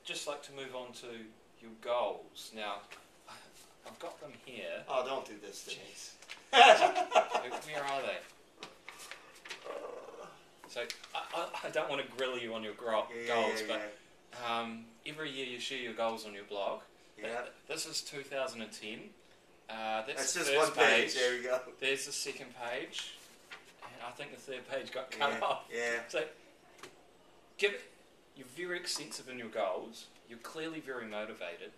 just like to move on to your goals. Now, I've got them here. Oh, don't do this to me. Where are they? So, I don't want to grill you on your goals, but every year you share your goals on your blog. Yeah. This is 2010. That's the just first one page. There we go. There's the second page. And I think the third page got cut off. Yeah. So, you're very extensive in your goals. You're clearly very motivated.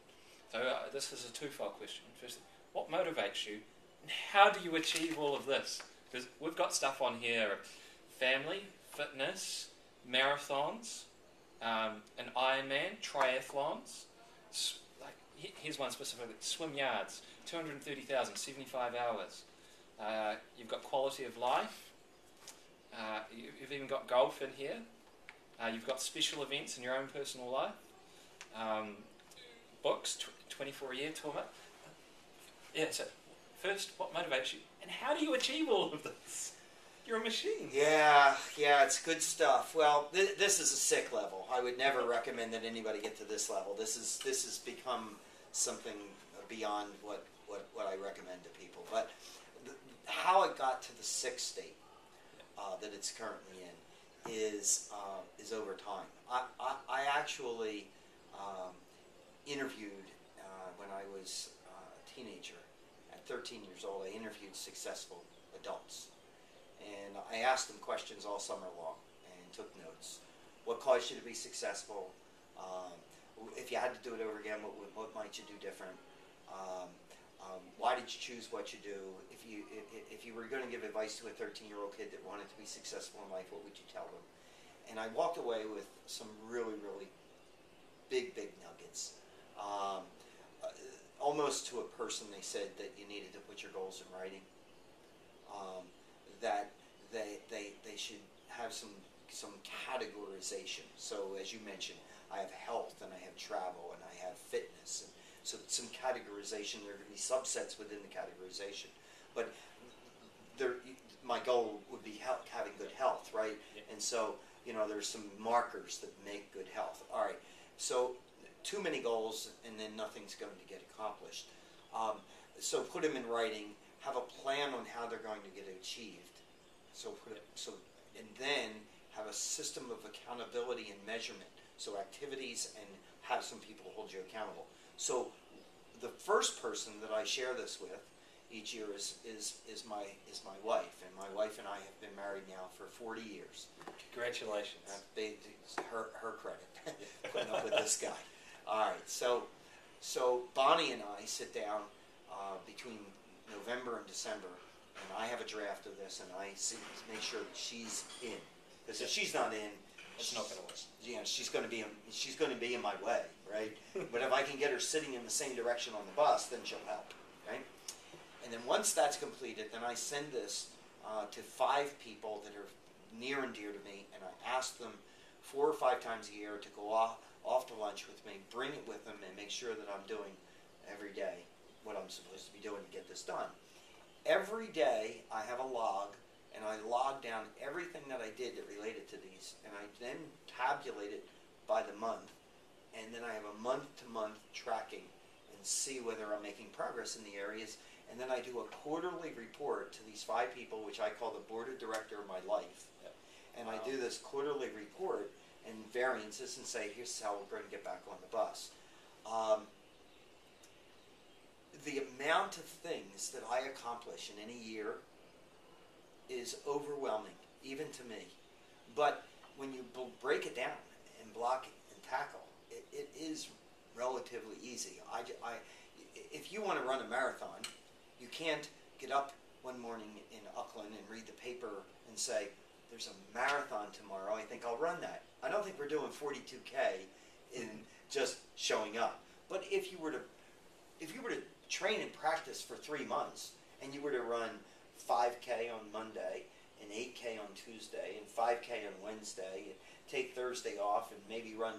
So this is a twofold question. First, what motivates you, and how do you achieve all of this? Because we've got stuff on here: family, fitness, marathons, an Ironman, triathlons. Here's one specifically: swim yards, 230,000, 75 hours. You've got quality of life. You've even got golf in here. You've got special events in your own personal life. Books, 24-year tour. Yeah, so first, what motivates you? And how do you achieve all of this? You're a machine. Yeah, it's good stuff. Well, this is a sick level. I would never recommend that anybody get to this level. This has become something beyond what I recommend to people. But how it got to the sick state that it's currently in is over time. I actually interviewed when I was a teenager. At 13 years old, I interviewed successful adults. And I asked them questions all summer long and took notes. What caused you to be successful? If you had to do it over again, what might you do different? Why did you choose what you do? If you were going to give advice to a 13-year-old kid that wanted to be successful in life, what would you tell them? And I walked away with some really, really big nuggets. Almost to a person, they said that you needed to put your goals in writing. That they should have some categorization. So as you mentioned, I have health and I have travel and I have fitness. And so some categorization. There are going to be subsets within the categorization. But my goal would be having good health, right? Yeah. And so there's some markers that make good health. All right. So too many goals and then nothing's going to get accomplished. So put them in writing. Have a plan on how they're going to get achieved. And then have a system of accountability and measurement. So activities, and have some people hold you accountable. So the first person that I share this with each year is my wife, and my wife and I have been married now for 40 years. Congratulations. Her credit putting up with this guy. All right, so Bonnie and I sit down between November and December, and I have a draft of this, and I make sure that she's in. Because if she's not in, it's not going to work. Yeah, she's going to be in my way, right? But if I can get her sitting in the same direction on the bus, then she'll help, right? And then once that's completed, then I send this to 5 people that are near and dear to me, and I ask them 4 or 5 times a year to go off to lunch with me, bring it with them, and make sure that I'm doing every day what I'm supposed to be doing to get this done. Every day I have a log, and I log down everything that I did that related to these, and I then tabulate it by the month, and then I have a month-to-month tracking and see whether I'm making progress in the areas, and then I do a quarterly report to these 5 people, which I call the board of director of my life. Yep. And I do this quarterly report and variances and say, here's how we're going to get back on the bus. The amount of things that I accomplish in any year is overwhelming, even to me. But when you break it down and block and tackle, it is relatively easy. If you want to run a marathon, you can't get up one morning in Auckland and read the paper and say, there's a marathon tomorrow, I think I'll run that. I don't think we're doing 42K in just showing up. But if you were to train and practice for 3 months, and you were to run 5K on Monday, and 8K on Tuesday, and 5K on Wednesday, and take Thursday off, and maybe run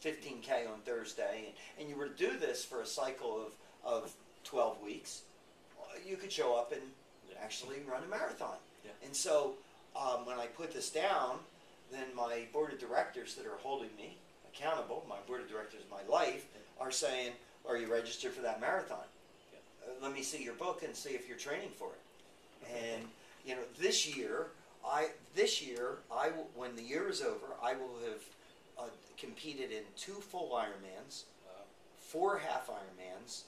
15K on Thursday, and you were to do this for a cycle of 12 weeks, you could show up and actually run a marathon. Yeah. And so when I put this down, then my board of directors that are holding me accountable, my board of directors, my life, are saying, "Are you registered for that marathon? Let me see your book and see if you're training for it." And you know, this year, when the year is over, I will have competed in 2 full Ironmans, 4 half Ironmans,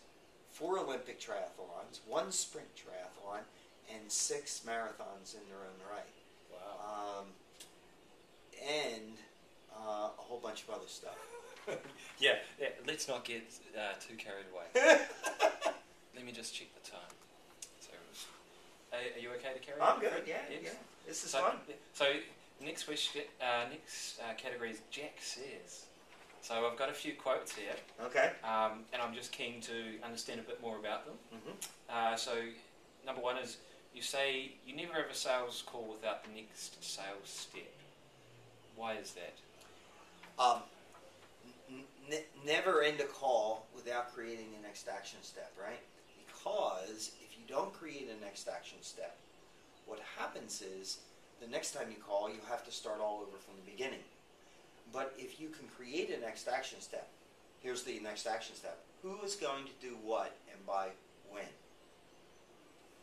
4 Olympic triathlons, 1 sprint triathlon, and 6 marathons in their own right. Wow. And a whole bunch of other stuff. yeah, let's not get too carried away. Let me just check the time. So, are you okay to carry on? I'm good, yeah. This is fun. So, next question, next category is Jack Says. So, I've got a few quotes here. Okay. And I'm just keen to understand a bit more about them. Mm-hmm. So, number 1 is, you say you never have a sales call without the next sales step. Why is that? Never end a call without creating a next action step, right? Because if you don't create a next action step, what happens is the next time you call, you have to start all over from the beginning. But if you can create a next action step, here's the next action step. Who is going to do what and by when?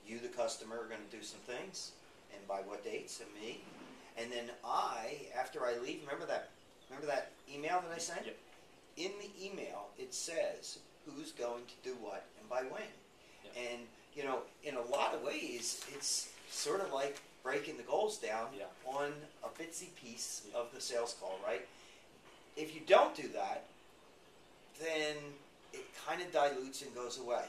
You, the customer, are going to do some things, and by what dates, and me. And then after I leave, remember that email that I sent? Yep. In the email, it says who's going to do what and by when. Yep. And, you know, in a lot of ways, it's sort of like breaking the goals down on a bitsy piece of the sales call, right? If you don't do that, then it kind of dilutes and goes away.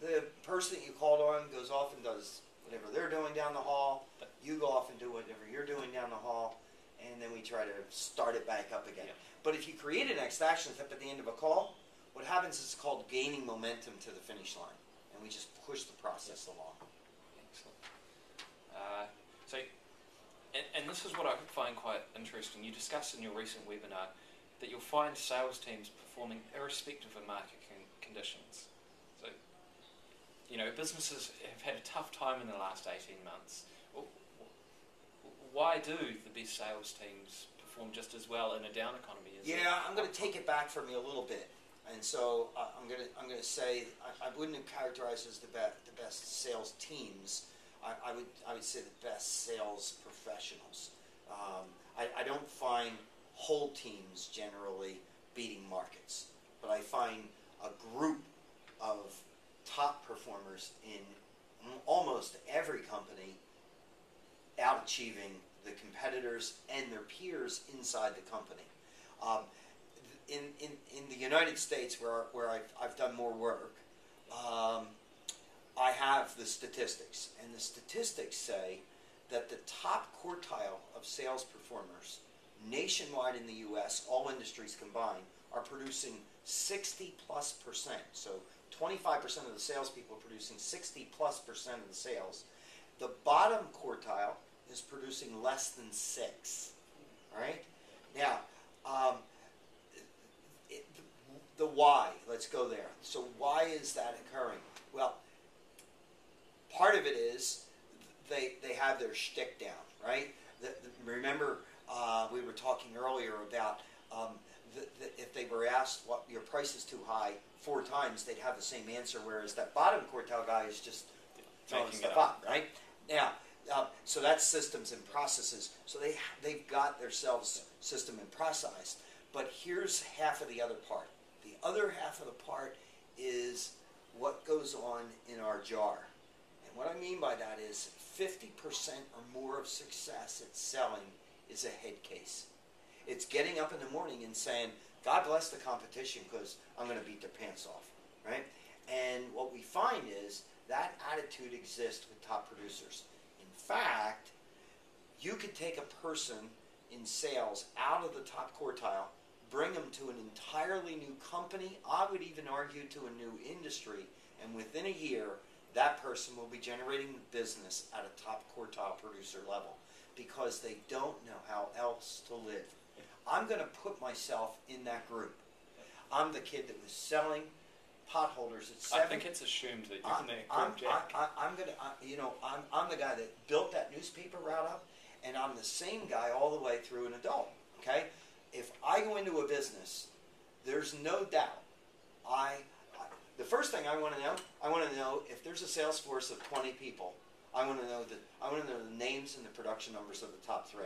The person that you called on goes off and does whatever they're doing down the hall. You go off and do whatever you're doing down the hall, and then we try to start it back up again. Yeah. But if you create an next action step at the end of a call, what happens is called gaining momentum to the finish line, and we just push the process along. Excellent. And this is what I find quite interesting. You discussed in your recent webinar that you'll find sales teams performing irrespective of market conditions. So, you know, businesses have had a tough time in the last 18 months. Why do the best sales teams perform just as well in a down economy? I'm going to take it back from you a little bit, and so I'm going to say I wouldn't characterize as the best sales teams. I would say the best sales professionals. I don't find whole teams generally beating markets, but I find a group of top performers in almost every company out-achieving the competitors and their peers inside the company. In the United States, where I've done more work, I have the statistics, and the statistics say that the top quartile of sales performers nationwide in the U.S., all industries combined, are producing 60+%. So 25% of the salespeople are producing 60+% of the sales. The bottom quartile is producing less than 6. All right? Now, the why. Let's go there. So why is that occurring? Well, part of it is they have their shtick down, right? Remember, we were talking earlier about if they were asked what your price is too high 4 times, they'd have the same answer, whereas that bottom quartile guy is just throwing stuff up, right? Now, so that's systems and processes. So they've got their sales system and process. But here's half of the other part. The other half of the part is what goes on in our jar. And what I mean by that is 50% or more of success at selling is a head case. It's getting up in the morning and saying, God bless the competition because I'm going to beat their pants off, right? And what we find is that attitude exists with top producers. In fact, you could take a person in sales out of the top quartile, bring them to an entirely new company, I would even argue to a new industry, and within a year, that person will be generating business at a top quartile producer level because they don't know how else to live. I'm going to put myself in that group. I'm the kid that was selling potholders at 7. I think it's assumed that you're in that group, Jack. I'm the guy that built that newspaper route up, and I'm the same guy all the way through an adult. Okay, if I go into a business, there's no doubt. The first thing I want to know if there's a sales force of 20 people. I want to know the names and the production numbers of the top 3.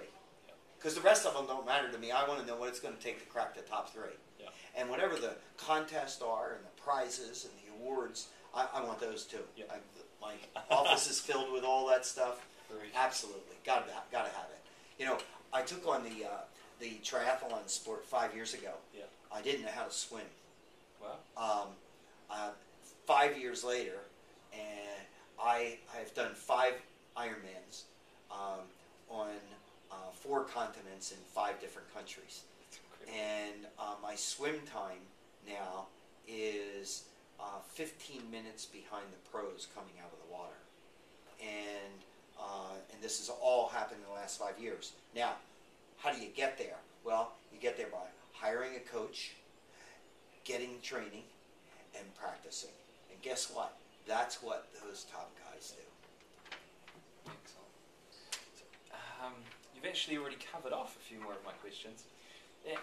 Because the rest of them don't matter to me. I want to know what it's going to take to crack the top 3. Yeah. And whatever the contests are and the prizes and the awards, I want those too. Yeah. My office is filled with all that stuff. Very Absolutely, gotta have it. You know, I took on the triathlon sport 5 years ago. Yeah. I didn't know how to swim. Wow. 5 years later, and I've done 5 Ironmans on 4 continents in 5 different countries. That's incredible. And my swim time now is 15 minutes behind the pros coming out of the water. And this has all happened in the last 5 years. Now, how do you get there? Well, you get there by hiring a coach, getting training, and practicing. And guess what? That's what those top guys do. Excellent. So, you've actually already covered off a few more of my questions.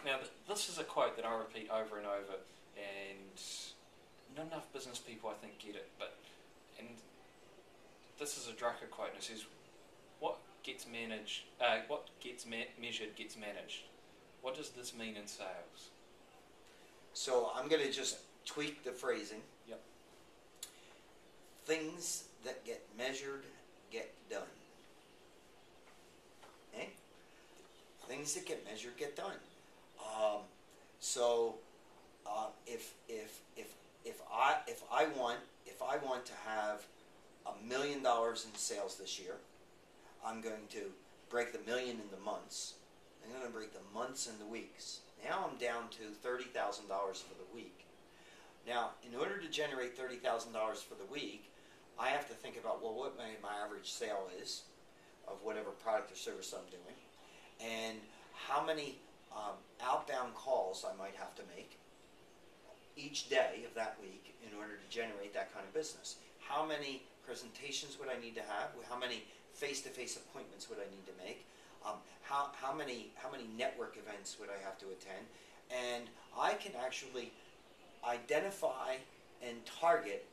Now, this is a quote that I repeat over and over, and not enough business people, I think, get it. And this is a Drucker quote, and it says, "What gets managed, measured gets managed." What does this mean in sales? So I'm going to just tweak the phrasing. Yep. Things that get measured get done. Okay? Things that get measured get done. If I want to have $1 million in sales this year, I'm going to break the million into months. I'm going to break the months into weeks. Now I'm down to $30,000 for the week. Now, in order to generate $30,000 for the week, I have to think about, well, what my average sale is of whatever product or service I'm doing, and how many outbound calls I might have to make each day of that week in order to generate that kind of business. How many presentations would I need to have? How many face-to-face appointments would I need to make? How many network events would I have to attend? And I can actually identify and target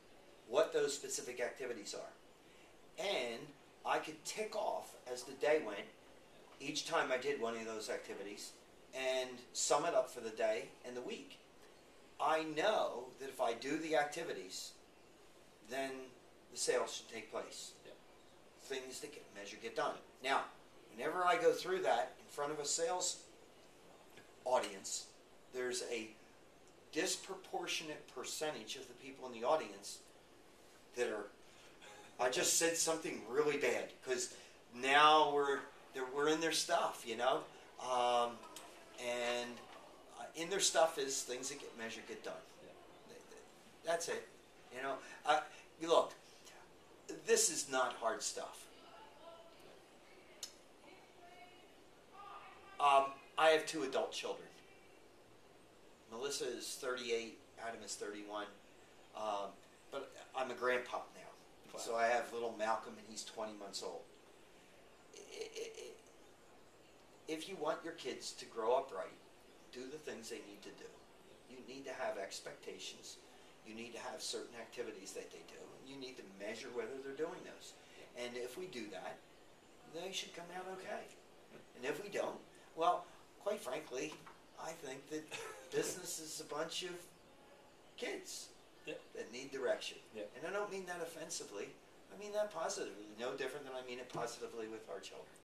what those specific activities are. And I could tick off as the day went each time I did one of those activities and sum it up for the day and the week. I know that if I do the activities, then the sales should take place. Yep. Things that get measured get done. Now, whenever I go through that in front of a sales audience, there's a disproportionate percentage of the people in the audience that are, I just said something really bad, because now we're in their stuff, you know, and in their stuff is things that get measured get done. Yeah. That's it, you know. Look, this is not hard stuff. I have 2 adult children. Melissa is 38, Adam is 31, but I'm a grandpa now. Wow. So I have little Malcolm, and he's 20 months old. If you want your kids to grow up right, do the things they need to do. You need to have expectations. You need to have certain activities that they do. You need to measure whether they're doing those. And if we do that, they should come out okay. And if we don't, well, quite frankly, I think that business is a bunch of kids that need direction. Yeah. And I don't mean that offensively. I mean that positively. No different than I mean it positively with our children.